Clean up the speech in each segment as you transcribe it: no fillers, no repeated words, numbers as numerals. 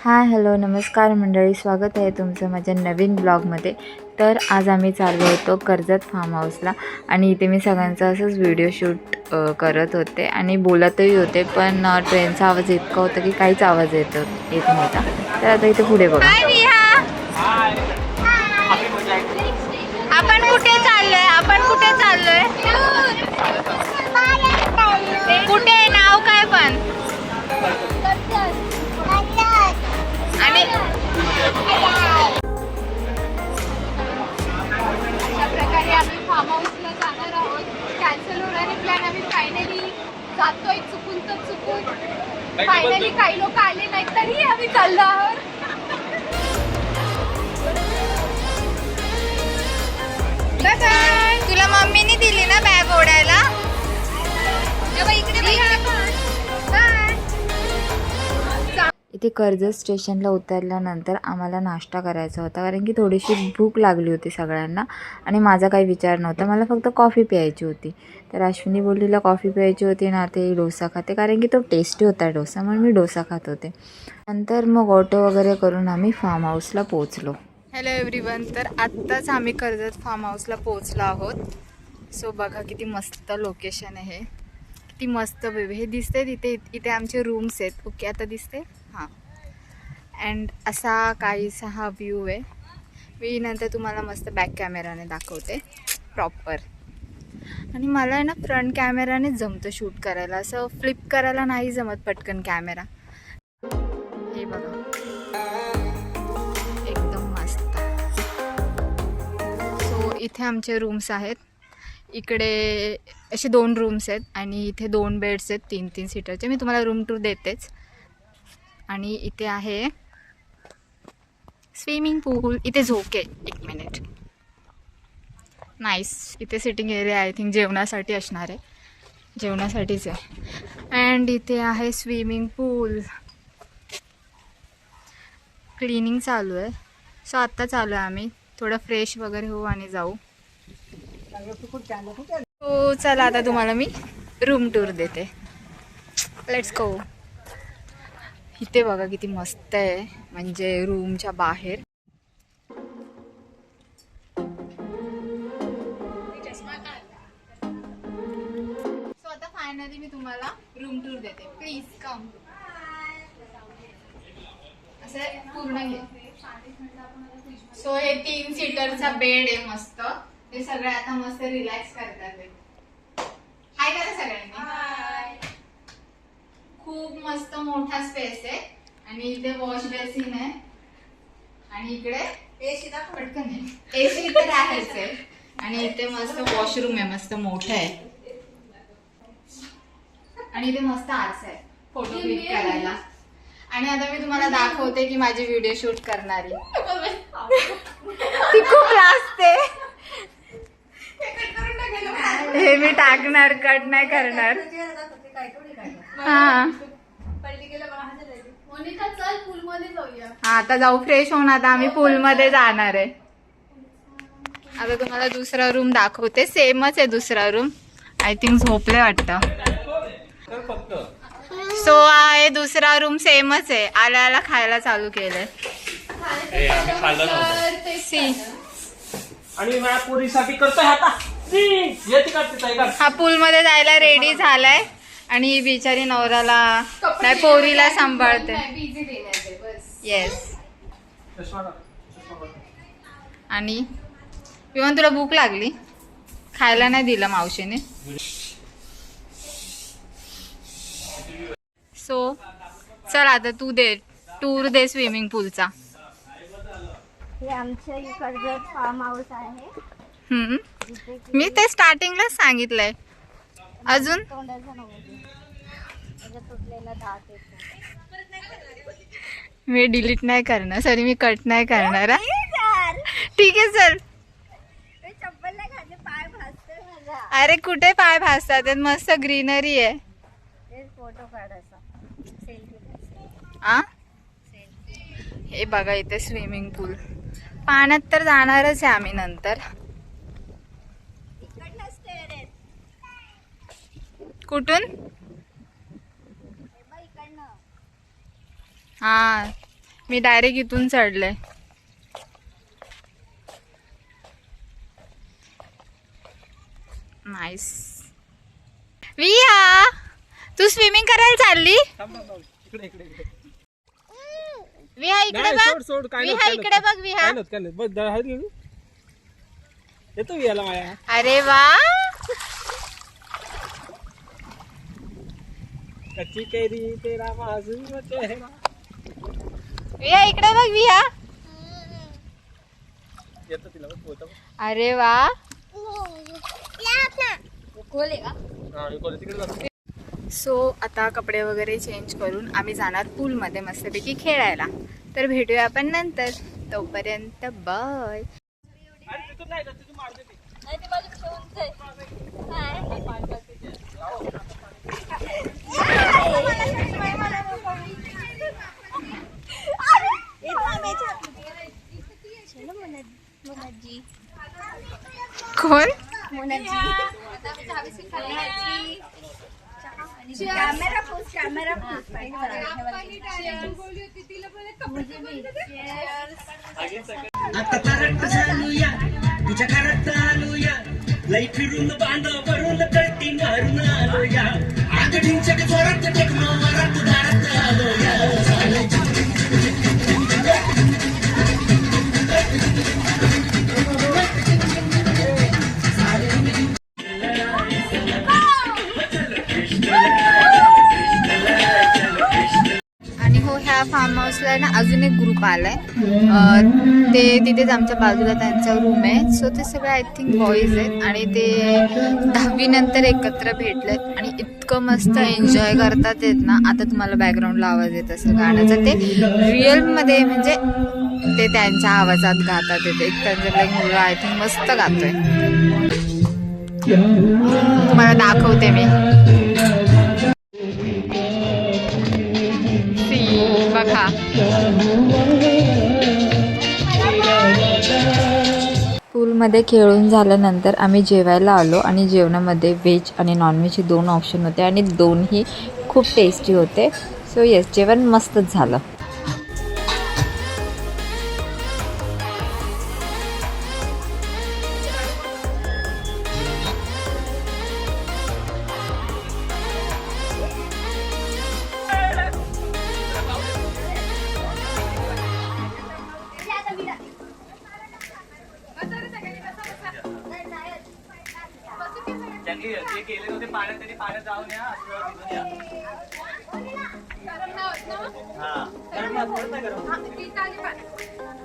Hi hello नमस्कार मंडळी, स्वागत आहे तुमचं माझ्या नवीन ब्लॉगमध्ये. तर आज आम्ही चाललो होतो कर्जत फार्म हाऊसला आणि इथे मी सगळ्यांचा असंच व्हिडिओ शूट करत होते आणि बोलतही होते, पण ट्रेनचा आवाज इतका होता की काहीच आवाज येत नव्हता. तर आता इथे पुढे बघा. आपण कुठे चाललोय? कुठे नाव काय पण? आणि अशा प्रकारे आम्ही फार्म हाऊसला जाणार आहोत. कॅन्सल होणारे प्लॅन आम्ही फायनली जातोय. चुकून फायनली काही लोक आले नाही तरी आम्ही चाललो आहोत. तुला मम्मीने दिली ना बॅग ओढायला? इथे कर्जत स्टेशनला उतरल्यानंतर आम्हाला नाश्ता करायचा होता, कारण की थोडीशी भूक लागली होती सगळ्यांना आणि माझा काही विचार नव्हता, मला फक्त कॉफी प्यायची होती. तर अश्विनी बोललीला कॉफी प्यायची होती ना, ते डोसा खाते, कारण की तो टेस्टी होता डोसा, म्हणून मी डोसा खात होते. नंतर मग ऑटो वगैरे करून आम्ही फार्म हाऊसला पोचलो. हॅलो एव्हरीवन, तर आत्ताच आम्ही कर्जत फार्म हाऊसला पोहोचलो आहोत. सो बघा किती मस्त लोकेशन आहे, किती मस्त बेबी. हे दिसते तिथे, इथे आमचे रूम्स आहेत. ओके, आता दिसते हां. अँड असा काहीसा हा व्ह्यू आहे. मी नंतर तुम्हाला मस्त बॅक कॅमेराने दाखवते प्रॉपर. आणि मला आहे ना फ्रंट कॅमेरानेच जमतं शूट करायला, असं फ्लिप करायला नाही जमत पटकन कॅमेरा. हे बघा एकदम मस्त. सो इथे आमचे रूम्स आहेत. इकडे असे 2 रूम्स आहेत आणि इथे 2 बेड्स आहेत, 3-3 सीटरचे. मी तुम्हाला रूम टूर देतेच. आणि इथे आहे स्विमिंग पूल. इथे झोके, 1 मिनिट. नाईस. इथे सिटिंग एरिया आय थिंक जेवणासाठी असणार आहे, जेवणासाठीच आहे. अँड इथे आहे स्विमिंग पूल. क्लिनिंग चालू आहे. सो आत्ता चालू आहे, आम्ही थोडं फ्रेश वगैरे होऊ आणि जाऊ. हो चला, आता तुम्हाला मी रूम टूर देते. Let's go. इथे बघा किती मस्त आहे, म्हणजे रूमच्या बाहेर. सो आता फायनली मी तुम्हाला रूम टूर देते. Please come. असे पूर्ण घे. सो हे 3 सीटरचा बेड आहे मस्त. ते सगळे आता मस्त रिलॅक्स करतात. हाय करा सगळ्यांनी. खूप मस्त मोठा स्पेस आहे आणि इथे वॉश बेसिन आहे आणि इकडे एसी पटकन आहे. एसी तर आहेच आहे आणि इथे मस्त वॉशरूम आहे, मस्त मोठं आहे. आणि इथे मस्त आरसा आहे फोटो क्लिक करायला. आणि आता मी तुम्हाला दाखवते की माझी व्हिडिओ शूट करणारी ती खूप लाजते. हे मी टाकणार, कट नाही करणार. हा आता जाऊ फ्रेश होऊन. आता आम्ही पूल मध्ये जाणार आहे. आता तुम्हाला दुसरा रूम दाखवते. सेमच आहे दुसरा रूम. आय थिंक झोपले वाटतं. सो आहे दुसरा रूम, सेमच आहे. आल्याला खायला चालू केलंय. हा पूल मध्ये जायला रेडी झालाय आणि ही बिचारी नवऱ्याला नाही पोरीला सांभाळते. येस. आणि विमान, तुला भूक लागली? खायला नाही दिलं मावशीने. सो चल आता तू दे टूर दे स्विमिंग पूलचा. हे आमच्या इकडचं फार्म हाऊस आहे. मी ते स्टार्टिंगलाच सांगितलंय. अजून मी डिलीट नाही करणार, सॉरी मी कट नाही करणार. ठीक आहे चल. अरे कुठे पाय भासतात, मस्त ग्रीनरी आहे. फोटो काढायचा. हे बघा इथे स्विमिंग पूल. पाण्यात तर जाणारच आहे आम्ही नंतर. कुठून? हा मी डायरेक्ट इथून चढले. नाईस. विहा, तू स्विमिंग करायला चालली? विहा इकडे बघ. विहा इकडे बघ. विहा येतो याला माया. अरे वा. कच्ची कैरी तेरा मासूम चेहरा. विहा इकडे बघ. विहा, येतो तिला बघ पोहता. अरे वा. सो आता कपडे वगैरे चेंज करून आम्ही जाणार पूलमध्ये मस्तपैकी खेळायला. तर भेटूया आपण नंतर. तोपर्यंत बाय. कोण? आता करत झालूया तुझ्या घरात आलूया लई फिरून बांधावरून कट्टी मारून आलोया आगडींच्या जोरात टेकमावरात दारात आलोया. आणि हो, ह्या फार्म हाऊसला ना अजून एक ग्रुप आलाय. ते तिथेच आमच्या बाजूला त्यांचा रूम आहे. सो ते सगळे आय थिंक बॉईज आहेत आणि ते 10वी नंतर एकत्र भेटलेत आणि इतकं मस्त एन्जॉय करतात येत ना. आता तुम्हाला बॅकग्राऊंडला आवाज येत असेल गाण्याचा. ते रिअलमध्ये म्हणजे ते त्यांच्या आवाजात गातात येते. एक त्यांचा मुलगा आय थिंक मस्त गातोय. तुम्हाला दाखवते मी. बघा. पूलमध्ये खेळून झाल्यानंतर आम्ही जेवायला आलो आणि जेवणामध्ये व्हेज आणि नॉनव्हेजचे 2 ऑप्शन होते आणि दोन्ही खूप टेस्टी होते. सो येस, जेवण मस्तच झालं. जे गेले होते पाण्यात त्यांनी पाण्यात जाऊन या.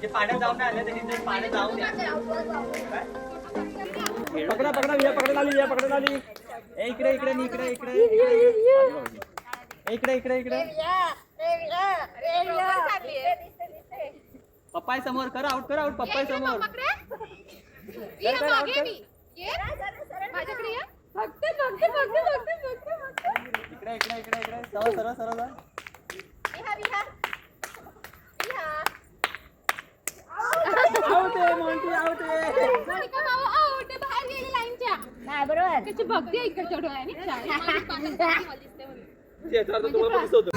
जे पाण्यात जाऊन आले त्यांनी पाण्यात जाऊन या. पकडा पकडा या पकडा आली या पकडा आली. इकडे इकडे इकडे इकडे इकडे इकडे इकडे. पप्पाय समोर कर आउट कर आउट. पप्पाय समोर इकडे इकडे इकडे इकडे. सरळ सरळ सरळ जा. आउट आहे मोंटी आउट आहे. नाही बरोबर. त्याची भक्ती आहे इकडच्या डोळ्याने. ते याच्यावर तर तुम्हाला दिसत होतं.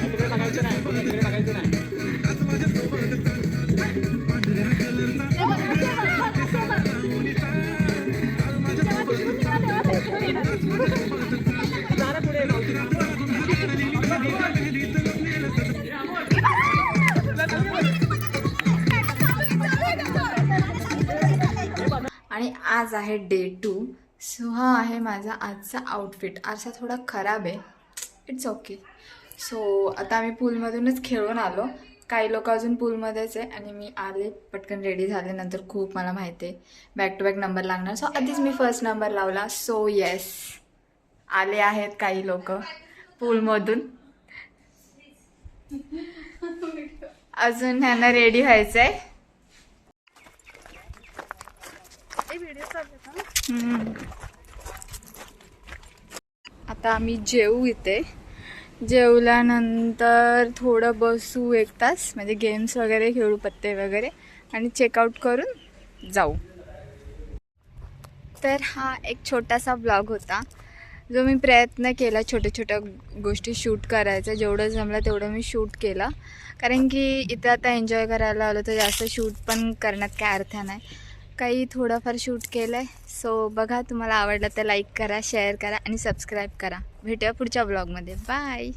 तिकडे टाकायचं नाही. तिकडे टाकायचं नाही. आणि आज आहे डे 2. सो हा आहे माझा आजचा आउटफिट. आजचा थोडा खराब आहे. It's okay. सो आता आम्ही पूलमधूनच खेळून आलो. काही लोक अजून पूलमध्येच आहे आणि मी आले पटकन रेडी झाल्यानंतर. खूप मला माहिती आहे बॅक टू बॅक नंबर लागणार. सो आधीच मी फर्स्ट नंबर लावला. सो येस, आले आहेत काही लोक पूलमधून. अजून ह्यांना रेडी व्हायचं आहे. आता आम्ही जेवू इथे. जेवल्यानंतर थोडं बसू 1 तास, म्हणजे गेम्स वगैरे खेळू, पत्ते वगैरे, आणि चेकआउट करून जाऊ. तर हा एक छोटासा ब्लॉग होता. जो मी प्रयत्न केला छोट्या छोट्या गोष्टी शूट करायचा, जेवढं जमलं तेवढं मी शूट केलं. कारण की इथं आता एन्जॉय करायला आलो तर जास्त शूट पण करण्यात काय अर्थ नाही. काही थोडंफार शूट केलं आहे. सो बघा, तुम्हाला आवडलं तर लाईक करा, शेअर करा आणि सबस्क्राईब करा. भेटूया पुढच्या ब्लॉगमध्ये. बाय.